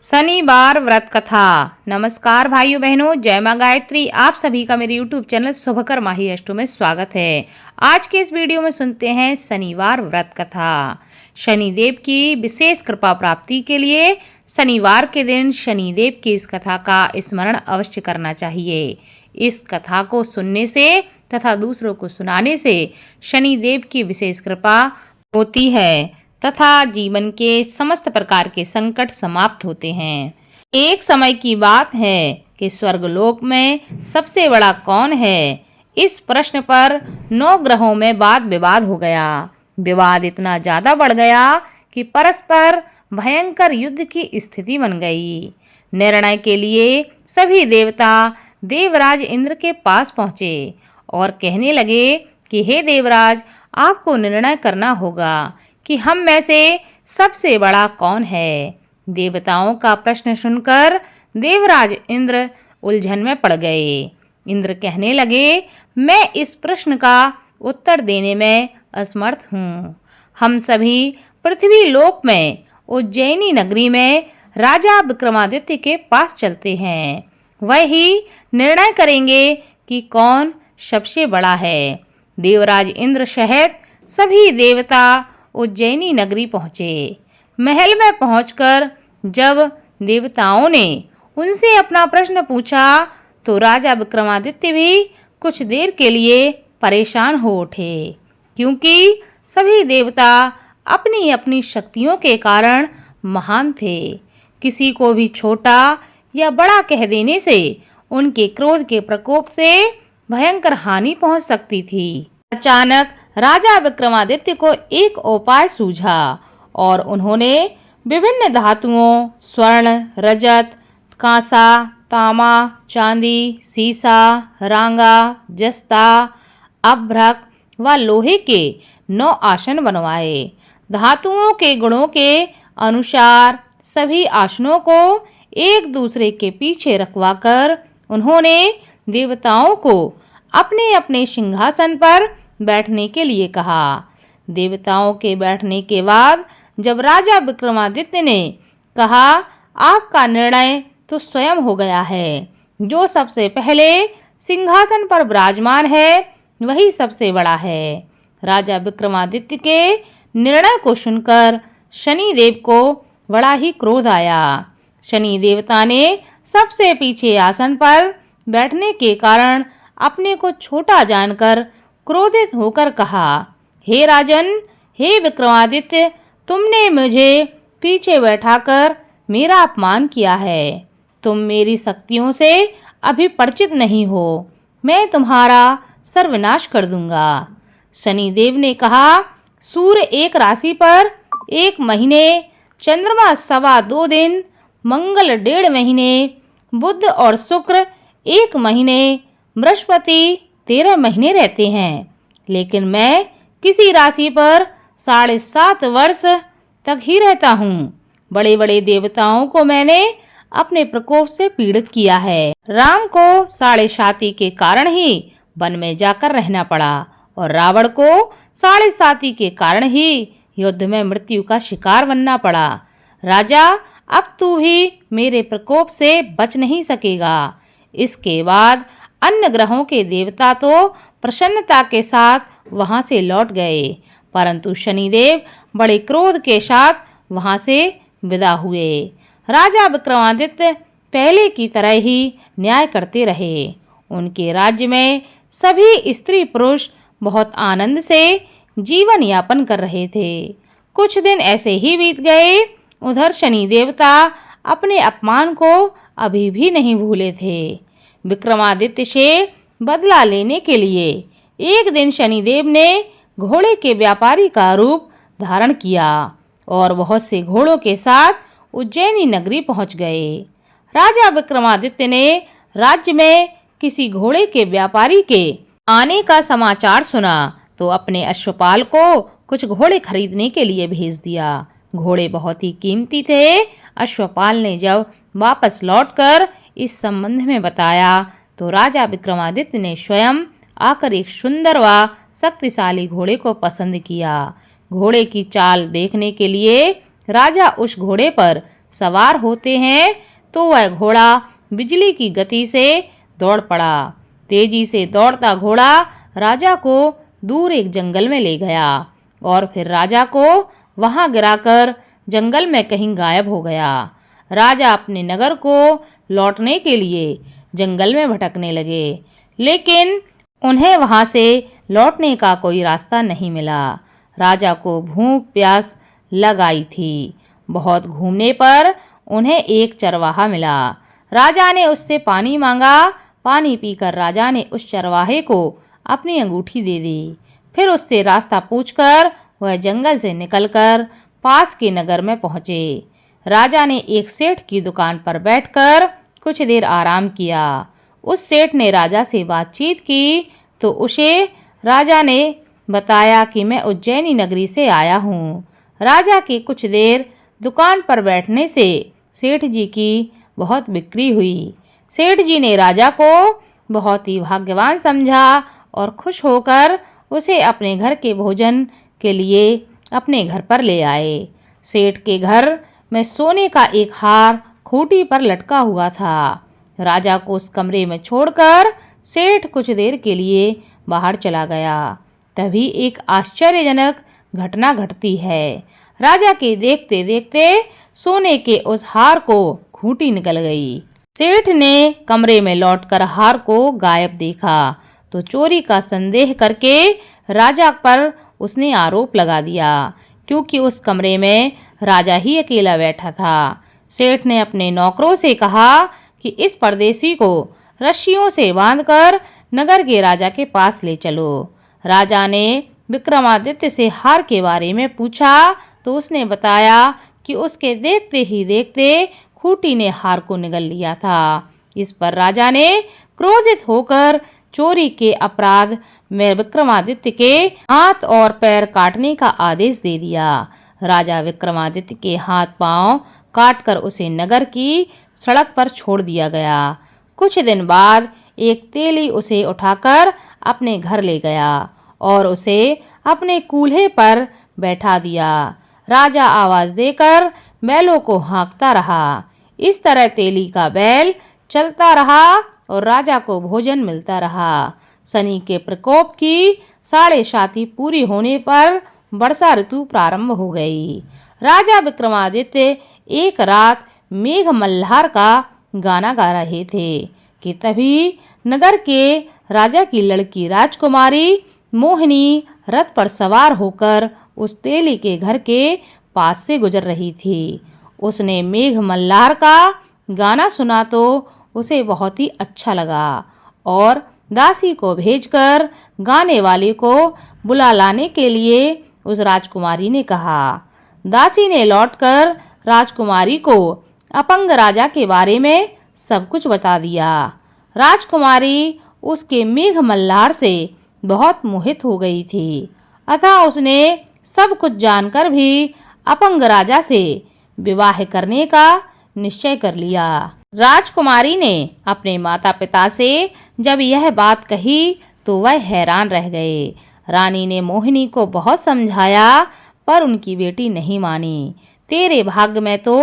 शनिवार व्रत कथा। नमस्कार भाइयों बहनों, जय मां गायत्री। आप सभी का मेरे YouTube चैनल शुभकर माही अष्टो में स्वागत है। आज के इस वीडियो में सुनते हैं शनिवार व्रत कथा। शनिदेव की विशेष कृपा प्राप्ति के लिए शनिवार के दिन शनिदेव की इस कथा का स्मरण अवश्य करना चाहिए। इस कथा को सुनने से तथा दूसरों को सुनाने से शनिदेव की विशेष कृपा होती है तथा जीवन के समस्त प्रकार के संकट समाप्त होते हैं। एक समय की बात है कि स्वर्गलोक में सबसे बड़ा कौन है, इस प्रश्न पर 9 ग्रहों में वाद विवाद हो गया। विवाद इतना ज्यादा बढ़ गया कि परस्पर भयंकर युद्ध की स्थिति बन गई। निर्णय के लिए सभी देवता देवराज इंद्र के पास पहुंचे और कहने लगे कि हे देवराज, आपको निर्णय करना होगा कि हम में से सबसे बड़ा कौन है। देवताओं का प्रश्न सुनकर देवराज इंद्र उलझन में पड़ गए। इंद्र कहने लगे, मैं इस प्रश्न का उत्तर देने में असमर्थ हूँ। हम सभी पृथ्वी लोक में उज्जैनी नगरी में राजा विक्रमादित्य के पास चलते हैं। वह ही निर्णय करेंगे कि कौन सबसे बड़ा है। देवराज इंद्र सहित सभी देवता उज्जैनी नगरी पहुँचे। महल में पहुंचकर जब देवताओं ने उनसे अपना प्रश्न पूछा तो राजा विक्रमादित्य भी कुछ देर के लिए परेशान हो उठे, क्योंकि सभी देवता अपनी अपनी शक्तियों के कारण महान थे। किसी को भी छोटा या बड़ा कह देने से उनके क्रोध के प्रकोप से भयंकर हानि पहुंच सकती थी। अचानक राजा विक्रमादित्य को एक उपाय सूझा और उन्होंने विभिन्न धातुओं स्वर्ण, रजत, कांसा, तांबा, चांदी, सीसा, रांगा, जस्ता, अभ्रक व लोहे के 9 आसन बनवाए। धातुओं के गुणों के अनुसार सभी आसनों को एक दूसरे के पीछे रखवाकर उन्होंने देवताओं को अपने अपने सिंहासन पर बैठने के लिए कहा। देवताओं के बैठने के बाद जब राजा विक्रमादित्य ने कहा, आपका निर्णय तो स्वयं हो गया है। जो सबसे पहले सिंहासन पर विराजमान है वही सबसे बड़ा है। राजा विक्रमादित्य के निर्णय को सुनकर शनिदेव को बड़ा ही क्रोध आया। शनि देवता ने सबसे पीछे आसन पर बैठने के कारण अपने को छोटा जानकर क्रोधित होकर कहा, हे राजन, हे विक्रमादित्य, तुमने मुझे पीछे बैठाकर मेरा अपमान किया है। तुम मेरी शक्तियों से अभी परिचित नहीं हो। मैं तुम्हारा सर्वनाश कर दूंगा। शनिदेव ने कहा, सूर्य एक राशि पर 1 महीने, चंद्रमा 2.25 दिन, मंगल 1.5 महीने, बुध और शुक्र 1 महीने, बृहस्पति 13 महीने रहते हैं, लेकिन मैं किसी राशि पर 7.5 वर्ष तक ही रहता हूँ। बड़े बड़े देवताओं को मैंने अपने प्रकोप से पीड़ित किया है। राम को 7.5 के कारण ही वन में जाकर रहना पड़ा और रावण को 7.5 के कारण ही युद्ध में मृत्यु का शिकार बनना पड़ा। राजा, अब तू भी मेरे प्रकोप से बच नहीं सकेगा। इसके बाद अन्य ग्रहों के देवता तो प्रसन्नता के साथ वहां से लौट गए, परंतु शनिदेव बड़े क्रोध के साथ वहां से विदा हुए। राजा विक्रमादित्य पहले की तरह ही न्याय करते रहे। उनके राज्य में सभी स्त्री पुरुष बहुत आनंद से जीवन यापन कर रहे थे। कुछ दिन ऐसे ही बीत गए। उधर शनि देवता अपने अपमान को अभी भी नहीं भूले थे। विक्रमादित्य से बदला लेने के लिए एक दिन शनिदेव ने घोड़े के व्यापारी का रूप धारण किया और बहुत से घोड़ों के साथ उज्जैनी नगरी पहुंच गए। राजा विक्रमादित्य ने राज्य में किसी घोड़े के व्यापारी के आने का समाचार सुना तो अपने अश्वपाल को कुछ घोड़े खरीदने के लिए भेज दिया। घोड़े बहुत ही कीमती थे। अश्वपाल ने जब वापस लौटकर इस संबंध में बताया तो राजा विक्रमादित्य ने स्वयं आकर एक सुंदर व शक्तिशाली घोड़े को पसंद किया। घोड़े की चाल देखने के लिए राजा उस घोड़े पर सवार होते हैं तो वह घोड़ा बिजली की गति से दौड़ पड़ा। तेजी से दौड़ता घोड़ा राजा को दूर एक जंगल में ले गया और फिर राजा को वहां गिराकर जंगल में कहीं गायब हो गया। राजा अपने नगर को लौटने के लिए जंगल में भटकने लगे, लेकिन उन्हें वहां से लौटने का कोई रास्ता नहीं मिला। राजा को भूख प्यास लग आई थी। बहुत घूमने पर उन्हें एक चरवाहा मिला। राजा ने उससे पानी मांगा। पानी पीकर राजा ने उस चरवाहे को अपनी अंगूठी दे दी। फिर उससे रास्ता पूछकर वह जंगल से निकलकर पास के नगर में पहुंचे। राजा ने एक सेठ की दुकान पर बैठकर कुछ देर आराम किया। उस सेठ ने राजा से बातचीत की तो उसे राजा ने बताया कि मैं उज्जैनी नगरी से आया हूँ। राजा की कुछ देर दुकान पर बैठने से सेठ जी की बहुत बिक्री हुई। सेठ जी ने राजा को बहुत ही भाग्यवान समझा और खुश होकर उसे अपने घर के भोजन के लिए अपने घर पर ले आए। सेठ के घर में सोने का एक हार खूंटी पर लटका हुआ था। राजा को उस कमरे में छोड़कर सेठ कुछ देर के लिए बाहर चला गया। तभी एक आश्चर्यजनक घटना घटती है। राजा के देखते देखते सोने के उस हार को खूंटी निकल गई। सेठ ने कमरे में लौटकर हार को गायब देखा तो चोरी का संदेह करके राजा पर उसने आरोप लगा दिया, क्योंकि उस कमरे में राजा ही अकेला बैठा था। सेठ ने अपने नौकरों से कहा कि इस परदेसी को रस्सियों से बांधकर नगर के राजा के पास ले चलो। राजा ने विक्रमादित्य से हार के बारे में पूछा तो उसने बताया कि उसके देखते ही देखते खूंटी ने हार को निगल लिया था। इस पर राजा ने क्रोधित होकर चोरी के अपराध में विक्रमादित्य के हाथ और पैर काटने का आदेश दे दिया। राजा विक्रमादित्य के हाथ पांव काटकर उसे नगर की सड़क पर छोड़ दिया गया। कुछ दिन बाद एक तेली उसे उठाकर अपने घर ले गया और उसे अपने कूल्हे पर बैठा दिया। राजा आवाज देकर बैलों को हाँकता रहा। इस तरह तेली का बैल चलता रहा और राजा को भोजन मिलता रहा। शनि के प्रकोप की 7.5 पूरी होने पर वर्षा ऋतु प्रारंभ हो गई। राजा विक्रमादित्य एक रात मेघ मल्हार का गाना गा रहे थे कि तभी नगर के राजा की लड़की राजकुमारी मोहिनी रथ पर सवार होकर उस तेली के घर के पास से गुजर रही थी। उसने मेघ मल्हार का गाना सुना तो उसे बहुत ही अच्छा लगा और दासी को भेजकर गाने वाले को बुला लाने के लिए उस राजकुमारी ने कहा। दासी ने लौटकर राजकुमारी को अपंग राजा के बारे में सब कुछ बता दिया। राजकुमारी उसके मेघ मल्हार से बहुत मोहित हो गई थी, अतः उसने सब कुछ जानकर भी अपंग राजा से विवाह करने का निश्चय कर लिया। राजकुमारी ने अपने माता पिता से जब यह बात कही तो वह हैरान रह गए। रानी ने मोहिनी को बहुत समझाया पर उनकी बेटी नहीं मानी। तेरे भाग्य में तो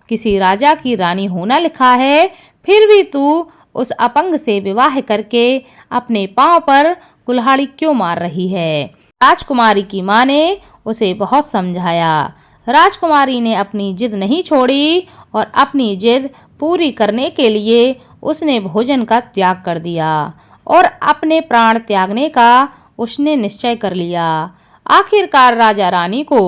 किसी राजा की रानी होना लिखा है, फिर भी तू उस अपंग से विवाह करके अपने पांव पर कुल्हाड़ी क्यों मार रही है। राजकुमारी की माँ ने उसे बहुत समझाया। राजकुमारी ने अपनी जिद नहीं छोड़ी और अपनी जिद पूरी करने के लिए उसने भोजन का त्याग कर दिया और अपने प्राण त्यागने का उसने निश्चय कर लिया। आखिरकार राजा रानी को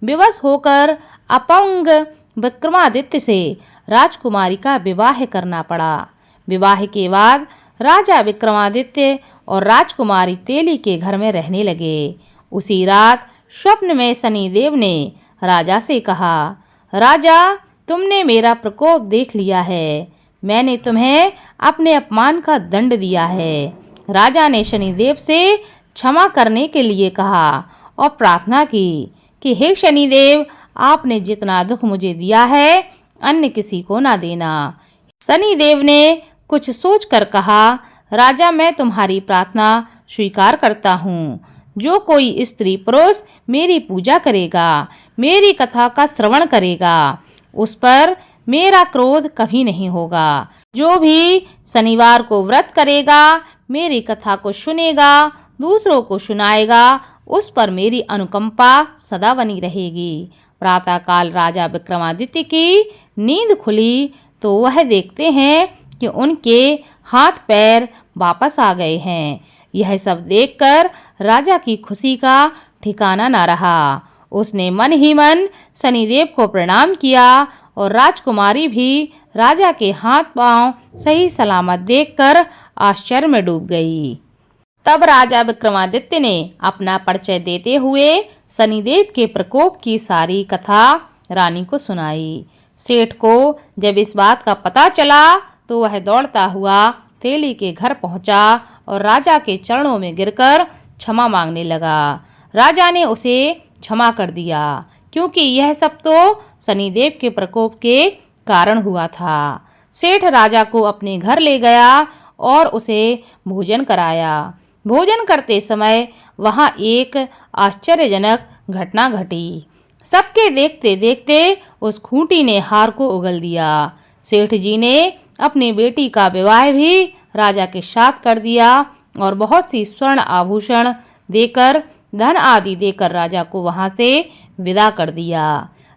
विवश होकर अपंग विक्रमादित्य से राजकुमारी का विवाह करना पड़ा। विवाह के बाद राजा विक्रमादित्य और राजकुमारी तेली के घर में रहने लगे। उसी रात स्वप्न में शनिदेव ने राजा से कहा, राजा, तुमने मेरा प्रकोप देख लिया है। मैंने तुम्हें अपने अपमान का दंड दिया है। राजा ने शनिदेव से क्षमा करने के लिए कहा और प्रार्थना की कि हे शनिदेव, आपने जितना दुख मुझे दिया है अन्य किसी को ना देना। शनिदेव ने कुछ सोचकर कहा, राजा, मैं तुम्हारी प्रार्थना स्वीकार करता हूँ। जो कोई स्त्री पुरुष मेरी पूजा करेगा, मेरी कथा का श्रवण करेगा, उस पर मेरा क्रोध कभी नहीं होगा। जो भी शनिवार को व्रत करेगा, मेरी कथा को सुनेगा, दूसरों को सुनाएगा, उस पर मेरी अनुकंपा सदा बनी रहेगी। प्रातःकाल राजा विक्रमादित्य की नींद खुली तो वह देखते हैं कि उनके हाथ पैर वापस आ गए हैं। यह सब देखकर राजा की खुशी का ठिकाना न रहा। उसने मन ही मन शनिदेव को प्रणाम किया और राजकुमारी भी राजा के हाथ पांव सही सलामत देखकर आश्चर्य में डूब गई। तब राजा विक्रमादित्य ने अपना परिचय देते हुए शनिदेव के प्रकोप की सारी कथा रानी को सुनाई। सेठ को जब इस बात का पता चला तो वह दौड़ता हुआ तेली के घर पहुंचा और राजा के चरणों में गिरकर क्षमा मांगने लगा। राजा ने उसे क्षमा कर दिया, क्योंकि यह सब तो शनिदेव के प्रकोप के कारण हुआ था। सेठ राजा को अपने घर ले गया और उसे भोजन कराया। भोजन करते समय वहां एक आश्चर्यजनक घटना घटी। सबके देखते देखते उस खूंटी ने हार को उगल दिया। सेठ जी ने अपनी बेटी का विवाह भी राजा के साथ कर दिया और बहुत सी स्वर्ण आभूषण देकर, धन आदि देकर राजा को वहां से विदा कर दिया।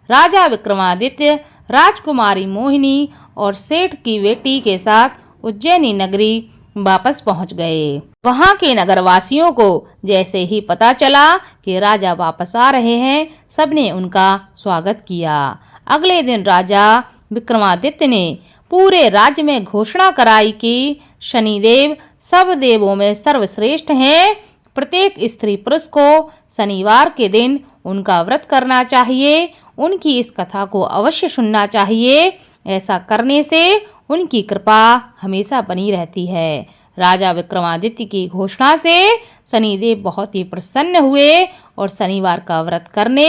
राजा विक्रमादित्य राजकुमारी मोहिनी और सेठ की बेटी के साथ उज्जैनी नगरी वापस पहुंच गए। वहां के नगरवासियों को जैसे ही पता चला कि राजा वापस आ रहे हैं, सबने उनका स्वागत किया। अगले दिन राजा विक्रमादित्य ने पूरे राज्य में घोषणा कराई कि शनिदेव सब देवों में सर्वश्रेष्ठ हैं। प्रत्येक स्त्री पुरुष को शनिवार के दिन उनका व्रत करना चाहिए, उनकी इस कथा को अवश्य सुनना चाहिए। ऐसा करने से उनकी कृपा हमेशा बनी रहती है। राजा विक्रमादित्य की घोषणा से शनिदेव बहुत ही प्रसन्न हुए और शनिवार का व्रत करने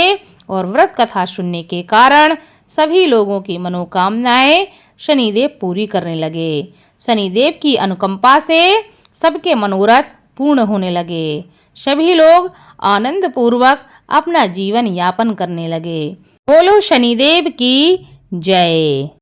और व्रत कथा सुनने के कारण सभी लोगों की मनोकामनाएं शनिदेव पूरी करने लगे। शनिदेव की अनुकंपा से सबके मनोरथ पूर्ण होने लगे। सभी लोग आनंद पूर्वक अपना जीवन यापन करने लगे। बोलो शनिदेव की जय।